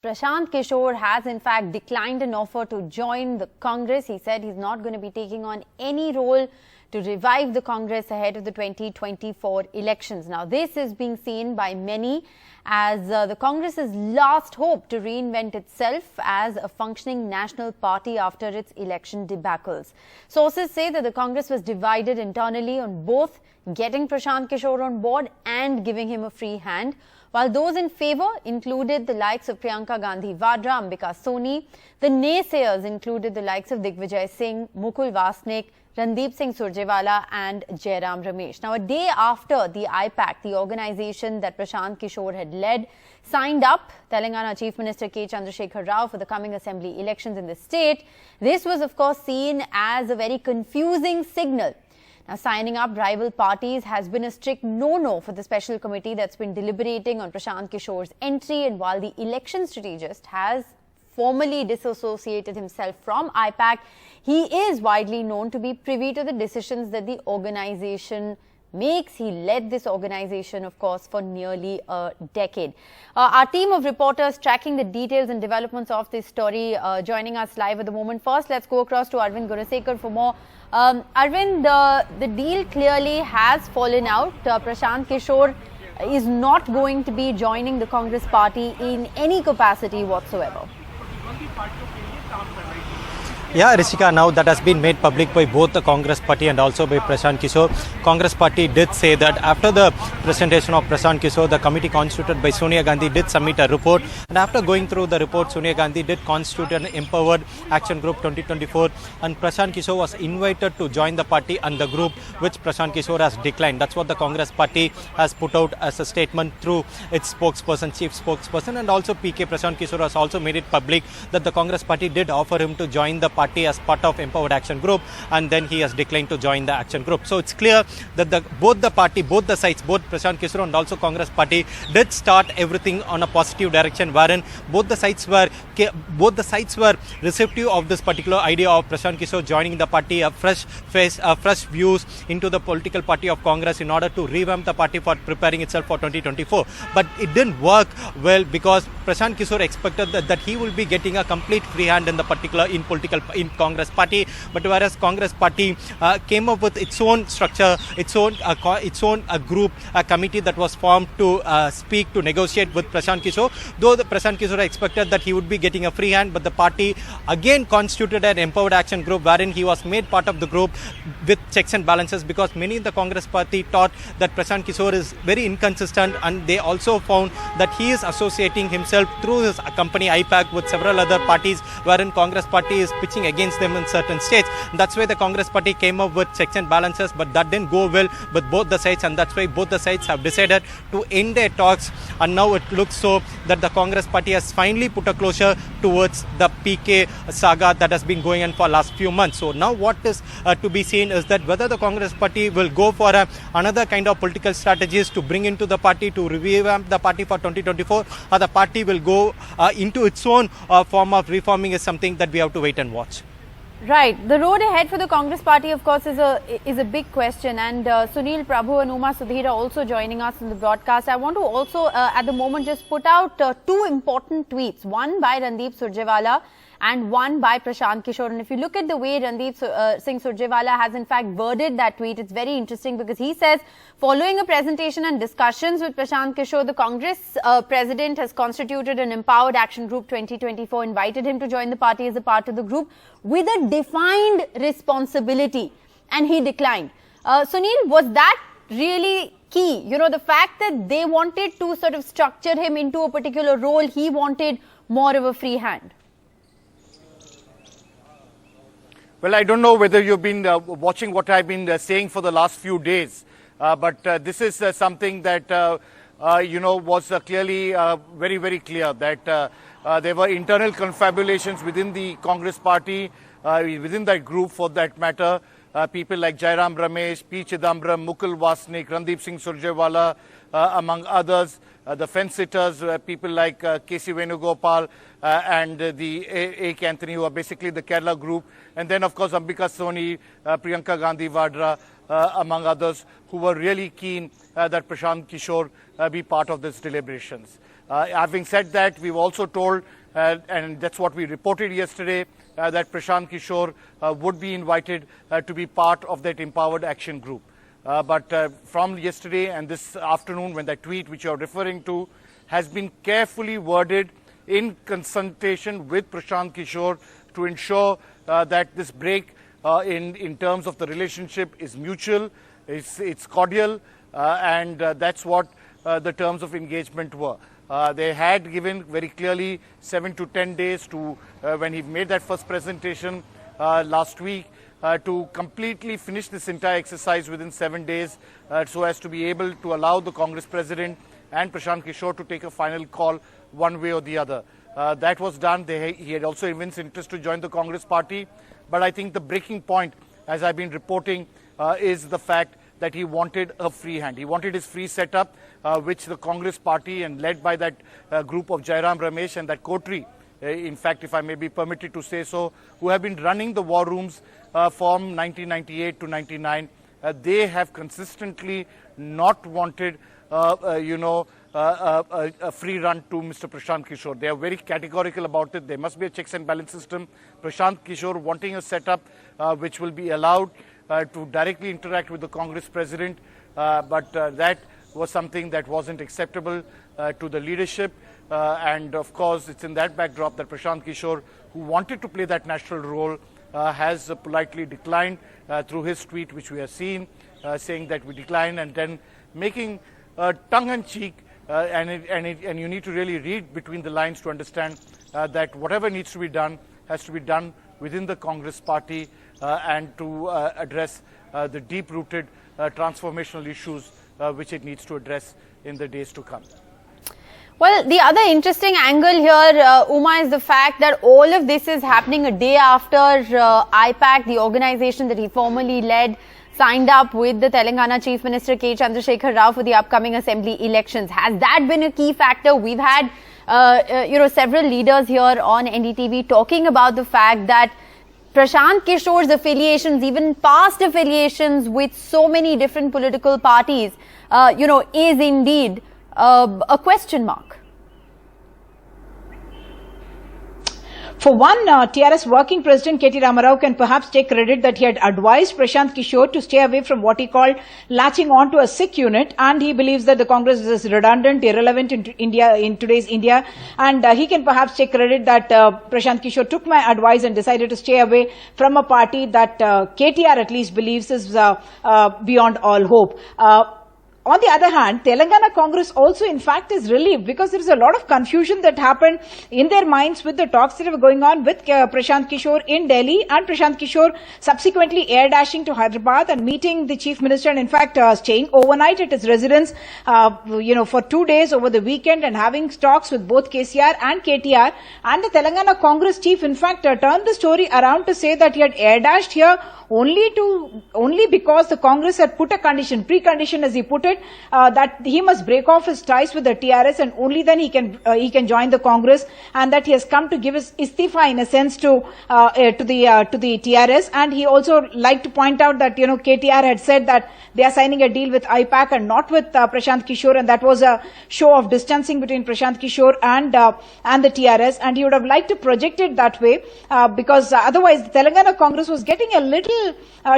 Prashant Kishor has in fact declined an offer to join the Congress. He said he's not going to be taking on any role to revive the Congress ahead of the 2024 elections. Now, this is being seen by many as the Congress's last hope to reinvent itself as a functioning national party after its election debacles. Sources say that the Congress was divided internally on both getting Prashant Kishor on board and giving him a free hand, while those in favour included the likes of Priyanka Gandhi Vadra, Ambika Soni. The naysayers included the likes of Digvijay Singh, Mukul Wasnik, Randeep Singh Surjewala and Jairam Ramesh. Now, a day after the IPAC, the organisation that Prashant Kishor had led, signed up Telangana Chief Minister K. Chandrasekhar Rao for the coming assembly elections in the state, this was of course seen as a very confusing signal. Now, signing up rival parties has been a strict no-no for the special committee that's been deliberating on Prashant Kishor's entry, and while the election strategist has formally disassociated himself from IPAC, he is widely known to be privy to the decisions that the organisation makes. He led this organisation, of course, for nearly a decade. Our team of reporters tracking the details and developments of this story joining us live at the moment. First, let's go across to Arvind Gunasekar for more. Arvind, the deal clearly has fallen out. Prashant Kishor is not going to be joining the Congress party in any capacity whatsoever. Yeah, Rishika, now that has been made public by both the Congress party and also by Prashant Kishor. Congress party did say that after the presentation of Prashant Kishor, the committee constituted by Sonia Gandhi did submit a report. And after going through the report, Sonia Gandhi did constitute an empowered action group 2024. And Prashant Kishor was invited to join the party and the group, which Prashant Kishor has declined. That's what the Congress party has put out as a statement through its spokesperson, chief spokesperson. And also PK Prashant Kishor has also made it public that the Congress party did offer him to join the party as part of empowered action group, and then he has declined to join the action group. So it's clear that both the party, both the sides, both Prashant Kishor and also Congress party did start everything on a positive direction, wherein both the sides were receptive of this particular idea of Prashant Kishor joining the party, a fresh face, fresh views into the political party of Congress in order to revamp the party for preparing itself for 2024. But it didn't work well because Prashant Kishor expected that he will be getting a complete free hand in the particular in Congress party, but whereas Congress party came up with its own structure, its own group, a committee that was formed to speak, to negotiate with Prashant Kishor. Though the Prashant Kishor expected that he would be getting a free hand, but the party again constituted an empowered action group wherein he was made part of the group with checks and balances, because many in the Congress party thought that Prashant Kishor is very inconsistent, and they also found that he is associating himself through his company IPAC with several other parties, wherein Congress party is pitching against them in certain states. That's why the Congress party came up with checks and balances, but that didn't go well with both the sides, and that's why both the sides have decided to end their talks. And now it looks so that the Congress party has finally put a closure towards the PK saga that has been going on for last few months. So now what is to be seen is that whether the Congress party will go for another kind of political strategies to bring into the party to revamp the party for 2024, or the party will go into its own form of reforming is something that we have to wait and watch. Right. The road ahead for the Congress party, of course, is a big question. And Sunil Prabhu and Uma Sudhir are also joining us in the broadcast. I want to also, at the moment, just put out two important tweets. One by Randeep Surjewala and one by Prashant Kishor. And if you look at the way Randeep Singh Surjewala has in fact worded that tweet, it's very interesting because he says, following a presentation and discussions with Prashant Kishor, the Congress president has constituted an empowered action group 2024, invited him to join the party as a part of the group with a defined responsibility, and he declined. Sunil, was that really key? You know, the fact that they wanted to sort of structure him into a particular role, he wanted more of a free hand. Well, I don't know whether you've been watching what I've been saying for the last few days, but this is something that, was clearly very, very clear that there were internal confabulations within the Congress party, within that group for that matter. People like Jairam Ramesh, P. Chidambaram, Mukul Wasnik, Randeep Singh Surjewala, among others. The fence-sitters, people like K.C. Venugopal and the A.K. Anthony, who are basically the Kerala group. And then, of course, Ambika Soni, Priyanka Gandhi Vadra, among others, who were really keen that Prashant Kishor be part of these deliberations. Having said that, we've also told, and that's what we reported yesterday, that Prashant Kishor would be invited to be part of that empowered action group. But from yesterday and this afternoon, when that tweet which you're referring to has been carefully worded in consultation with Prashant Kishor to ensure that this break in terms of the relationship is mutual, it's cordial, and that's what the terms of engagement were. They had given very clearly 7 to 10 days to when he made that first presentation last week to completely finish this entire exercise within 7 days so as to be able to allow the Congress President and Prashant Kishor to take a final call one way or the other. That was done. He had also evinced interest to join the Congress party. But I think the breaking point, as I've been reporting, is the fact that he wanted a free hand. He wanted his free setup, which the Congress party and led by that group of Jairam Ramesh and that coterie, in fact, if I may be permitted to say so, who have been running the war rooms from 1998 to 99, they have consistently not wanted, a free run to Mr. Prashant Kishor. They are very categorical about it. There must be a checks and balance system. Prashant Kishor wanting a setup which will be allowed to directly interact with the Congress President, but that was something that wasn't acceptable to the leadership. And of course, it's in that backdrop that Prashant Kishor, who wanted to play that national role, has politely declined through his tweet, which we have seen, saying that we decline, and then making tongue-in-cheek, and you need to really read between the lines to understand that whatever needs to be done has to be done within the Congress party and to address the deep-rooted transformational issues which it needs to address in the days to come. Well, the other interesting angle here, Uma, is the fact that all of this is happening a day after IPAC, the organization that he formerly led, signed up with the Telangana Chief Minister K. Chandrasekhar Rao for the upcoming assembly elections. Has that been a key factor? We've had, several leaders here on NDTV talking about the fact that Prashant Kishor's affiliations, even past affiliations with so many different political parties, is indeed a question mark. For one, TRS working president K.T. Ramarao can perhaps take credit that he had advised Prashant Kishor to stay away from what he called latching on to a sick unit, and he believes that the Congress is redundant, irrelevant in today's India, and he can perhaps take credit that Prashant Kishor took my advice and decided to stay away from a party that KTR at least believes is beyond all hope. On the other hand, Telangana Congress also in fact is relieved because there is a lot of confusion that happened in their minds with the talks that were going on with Prashant Kishor in Delhi, and Prashant Kishor subsequently air dashing to Hyderabad and meeting the Chief Minister, and in fact staying overnight at his residence for 2 days over the weekend and having talks with both KCR and KTR. And the Telangana Congress chief in fact turned the story around to say that he had air dashed here only because the Congress had put a condition, precondition as he put it, that he must break off his ties with the TRS and only then he can join the Congress, and that he has come to give his istifa in a sense to the TRS. And he also liked to point out that KTR had said that they are signing a deal with IPAC and not with Prashant Kishor, and that was a show of distancing between Prashant Kishor and the TRS, and he would have liked to project it that way because otherwise the Telangana Congress was getting a little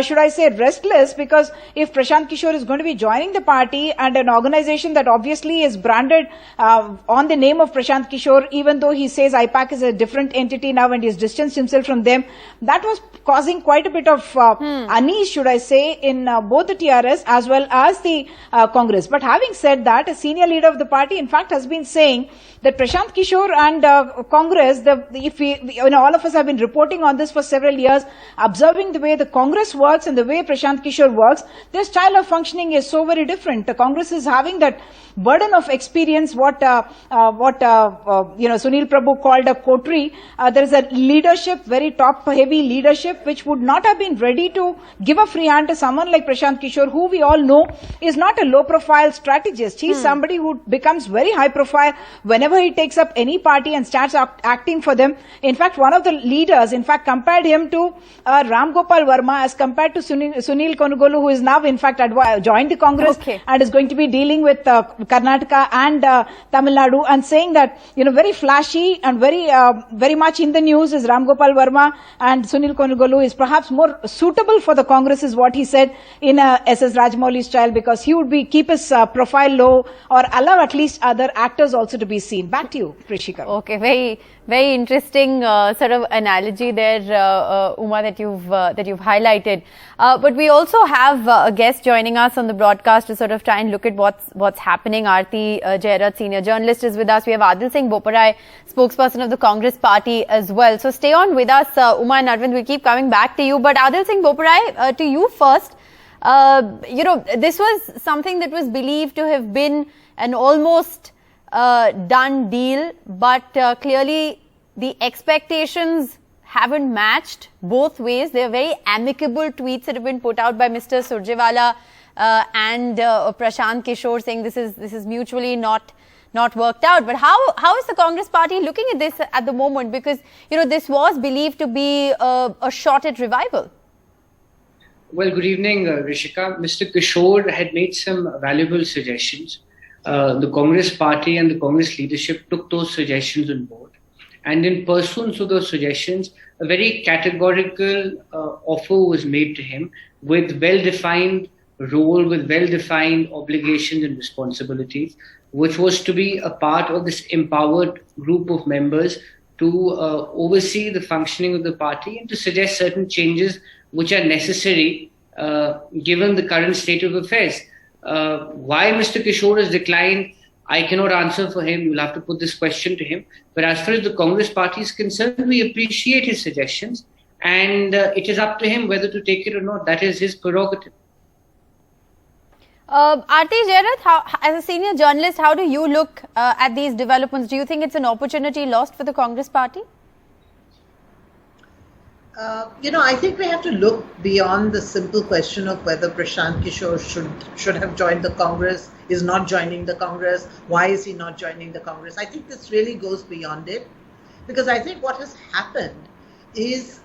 should I say restless, because if Prashant Kishor is going to be joining the party and an organization that obviously is branded on the name of Prashant Kishor, even though he says IPAC is a different entity now and he has distanced himself from them, that was causing quite a bit of unease, should I say, in both the TRS as well as the Congress. But having said that, a senior leader of the party in fact has been saying that Prashant Kishor and Congress, all of us have been reporting on this for several years, observing the way the Congress works and the way Prashant Kishor works, their style of functioning is so very different. The Congress is having that burden of experience, what Sunil Prabhu called a coterie. There is a leadership, very top-heavy leadership, which would not have been ready to give a free hand to someone like Prashant Kishor, who we all know is not a low-profile strategist. He is somebody who becomes very high-profile whenever whenever he takes up any party and starts acting for them. In fact, one of the leaders, compared him to Ram Gopal Verma as compared to Sunil Konugolu, who is now, in fact, joined the Congress and is going to be dealing with Karnataka and Tamil Nadu, and saying that, very flashy and very much in the news is Ram Gopal Verma, and Sunil Konugolu is perhaps more suitable for the Congress, is what he said in S.S. Rajamouli's style, because he would keep his profile low or allow at least other actors also to be seen. Back to you, Prishika. Okay, very interesting sort of analogy there, Uma, that you've highlighted. But we also have a guest joining us on the broadcast to sort of try and look at what's happening. Aarti Jairat, senior journalist, is with us. We have Adil Singh Boparai, spokesperson of the Congress party as well. So stay on with us, Uma and Arvind. We'll keep coming back to you. But Adil Singh Boparai, to you first. This was something that was believed to have been an almost done deal, but clearly the expectations haven't matched both ways. There are very amicable tweets that have been put out by Mr. Surjewala and Prashant Kishor, saying this is mutually not worked out. But how is the Congress party looking at this at the moment? Because this was believed to be a shot at revival. Well, good evening, Rishika. Mr. Kishore had made some valuable suggestions. The Congress party and the Congress leadership took those suggestions on board. And in pursuance of those suggestions, a very categorical offer was made to him with well-defined role, with well-defined obligations and responsibilities, which was to be a part of this empowered group of members to oversee the functioning of the party and to suggest certain changes which are necessary given the current state of affairs. Why Mr. Kishore has declined, I cannot answer for him. You'll have to put this question to him. But as far as the Congress party is concerned, we appreciate his suggestions, and it is up to him whether to take it or not. That is his prerogative. Aarti Jairat, as a senior journalist, how do you look at these developments? Do you think it's an opportunity lost for the Congress party? I think we have to look beyond the simple question of whether Prashant Kishor should have joined the Congress, is not joining the Congress, why is he not joining the Congress? I think this really goes beyond it, because I think what has happened is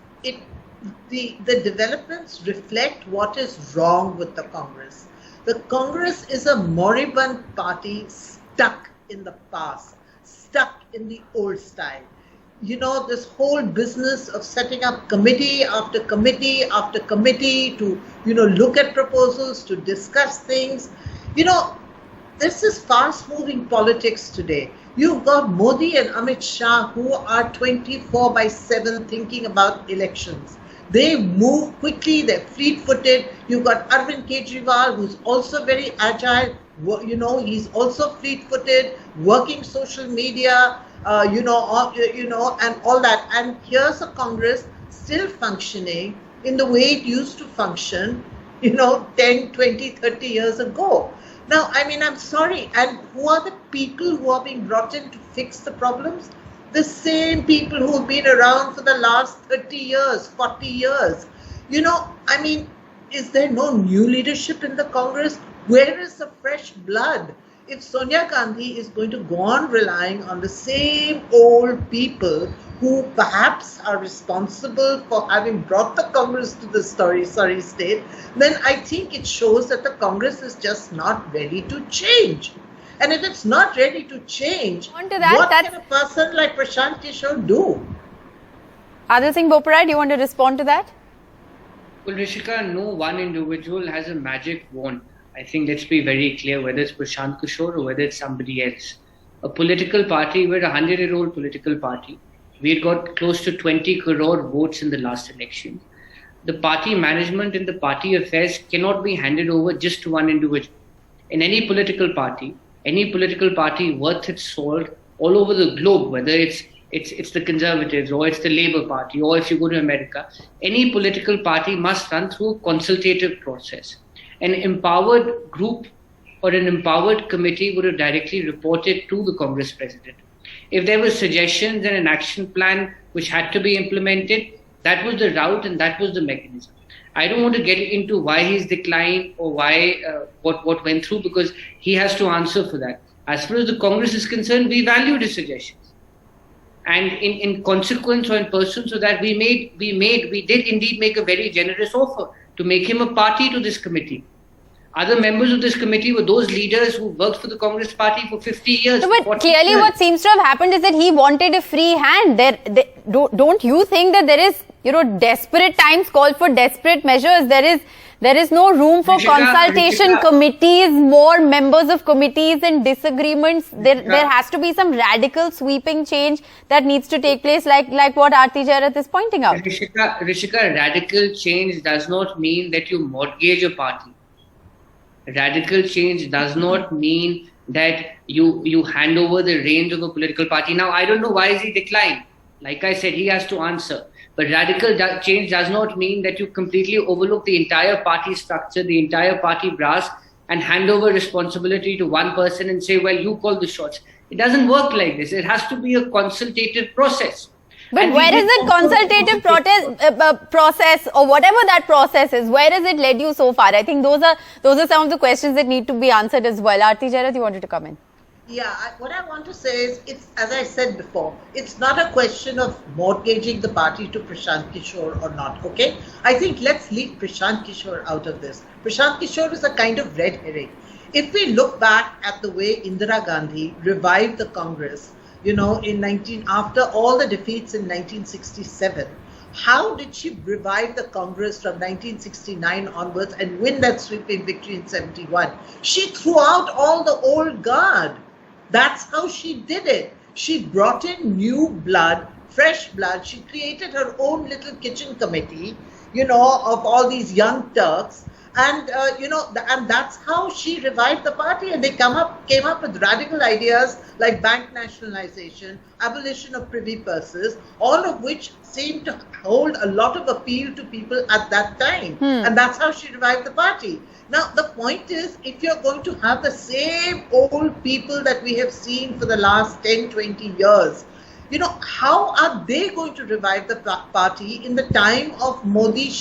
the developments reflect what is wrong with the Congress. The Congress is a moribund party stuck in the past, stuck in the old style. This whole business of setting up committee after committee after committee to, look at proposals, to discuss things. This is fast-moving politics today. You've got Modi and Amit Shah who are 24/7 thinking about elections. They move quickly, they're fleet-footed. You've got Arvind Kejriwal, who's also very agile. He's also fleet-footed, working social media, and all that. And here's a Congress still functioning in the way it used to function, 10, 20, 30 years ago. Now, I'm sorry. And who are the people who are being brought in to fix the problems? The same people who have been around for the last 30 years, 40 years. Is there no new leadership in the Congress? Where is the fresh blood? If Sonia Gandhi is going to go on relying on the same old people who perhaps are responsible for having brought the Congress to the sorry state, then I think it shows that the Congress is just not ready to change. And if it's not ready to change, what can a person like Prashant Kishor do? Adil Singh Boparai, do you want to respond to that? Well, Rishika, no one individual has a magic wand. I think let's be very clear, whether it's Prashant Kishor or whether it's somebody else. A political party, we're a 100-year-old political party. We had got close to 20 crore votes in the last election. The party management and the party affairs cannot be handed over just to one individual. In any political party worth its salt all over the globe, whether it's the Conservatives or it's the Labour Party, or if you go to America, any political party must run through a consultative process. An empowered group or an empowered committee would have directly reported to the Congress president. If there were suggestions and an action plan which had to be implemented, that was the route and that was the mechanism. I don't want to get into why he's declined or why what went through, because he has to answer for that. As far as the Congress is concerned, we valued his suggestions. And in consequence or in pursuance of that, we did indeed make a very generous offer to make him a party to this committee. Other members of this committee were those leaders who worked for the Congress party for 50 years. No, but clearly what seems to have happened is that he wanted a free hand. Don't you think that there is, desperate times call for desperate measures? There is no room for consultation committees, more members of committees and disagreements. There has to be some radical sweeping change that needs to take place, like what Aarti Jairath is pointing out. Rishika, radical change does not mean that you mortgage a party. Radical change does not mean that you hand over the reins of a political party. Now, I don't know why is he declined. Like I said, he has to answer. But radical change does not mean that you completely overlook the entire party structure, the entire party brass, and hand over responsibility to one person and say, well, you call the shots. It doesn't work like this. It has to be a consultative process. But where is that consultative process or whatever that process is, where has it led you so far? I think those are some of the questions that need to be answered as well. Aarti Jairath, you wanted to come in? Yeah, what I want to say is, it's, as I said before, it's not a question of mortgaging the party to Prashant Kishor or not, okay? I think let's leave Prashant Kishor out of this. Prashant Kishor is a kind of red herring. If we look back at the way Indira Gandhi revived the Congress, after all the defeats in 1967, how did she revive the Congress from 1969 onwards and win that sweeping victory in 71? She threw out all the old guard. That's how she did it. She brought in new blood, fresh blood. She created her own little kitchen committee, of all these young Turks. And, and that's how she revived the party. And they came up with radical ideas like bank nationalization, abolition of privy purses, all of which seemed to hold a lot of appeal to people at that time. And that's how she revived the party. Now, the point is, if you're going to have the same old people that we have seen for the last 10, 20 years, how are they going to revive the party in the time of Modi,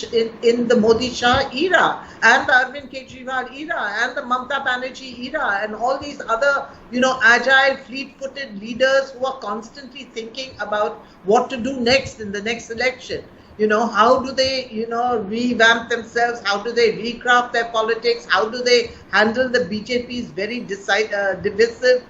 in the Modi Shah era, and the Arvind Kejriwal era, and the Mamata Banerjee era, and all these other, agile, fleet-footed leaders who are constantly thinking about what to do next in the next election? How do they, revamp themselves? How do they recraft their politics? How do they handle the BJP's very divisive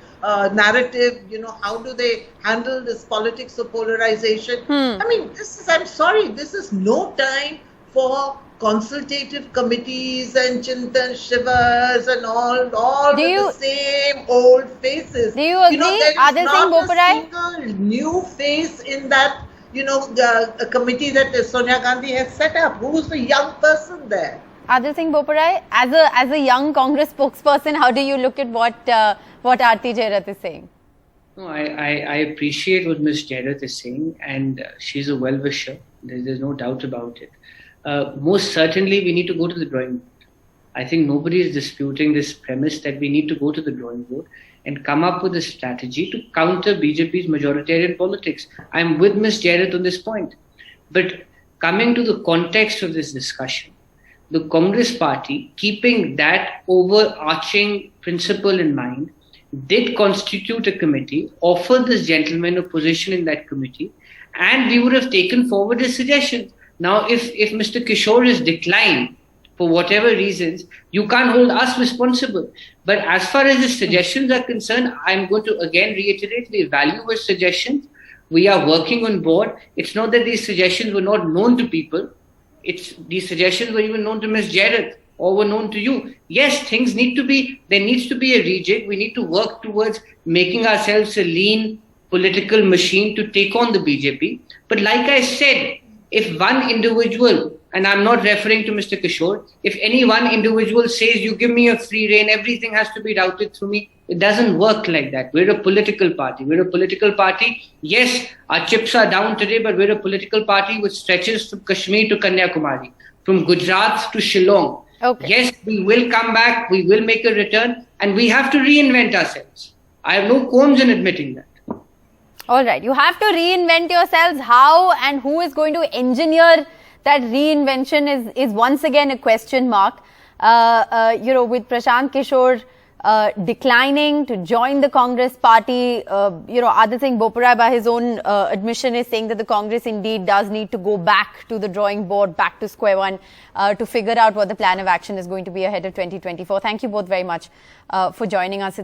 narrative? How do they handle this politics of polarization? I mean, I'm sorry, this is no time for consultative committees and Chintan Shivas and all with the same old faces. Do you agree? There is not a single new face in that, a committee that Sonia Gandhi has set up. Who's the young person there? Adil Singh Boparai, as a young Congress spokesperson, how do you look at what Aarti Jairath is saying? No, I appreciate what Ms. Jairath is saying, and she's a well-wisher. There's no doubt about it. Most certainly, we need to go to the drawing board. I think nobody is disputing this premise that we need to go to the drawing board and come up with a strategy to counter BJP's majoritarian politics. I'm with Ms. Jairath on this point. But coming to the context of this discussion, the Congress party, keeping that overarching principle in mind, did constitute a committee, offered this gentleman a position in that committee, and we would have taken forward his suggestions. Now, if Mr. Kishor is declined for whatever reasons, you can't hold us responsible. But as far as the suggestions are concerned, I'm going to again reiterate, we value his suggestions. We are working on board. It's not that these suggestions were not known to people. These suggestions were even known to Ms. Jairath or were known to you. Yes, there needs to be a rejig. We need to work towards making ourselves a lean political machine to take on the BJP. But like I said, if one individual, and I'm not referring to Mr. Kishor, if any one individual says, you give me a free rein, everything has to be routed through me, it doesn't work like that. We're a political party. Yes, our chips are down today, but we're a political party which stretches from Kashmir to Kanyakumari, from Gujarat to Shillong. Okay. Yes, we will come back, we will make a return, and we have to reinvent ourselves. I have no qualms in admitting that. All right, you have to reinvent yourselves. How and who is going to engineer that reinvention is once again a question mark. With Prashant Kishor declining to join the Congress party. Adar Singh Boparai, by his own admission, is saying that the Congress indeed does need to go back to the drawing board, back to square one, to figure out what the plan of action is going to be ahead of 2024. Thank you both very much for joining us.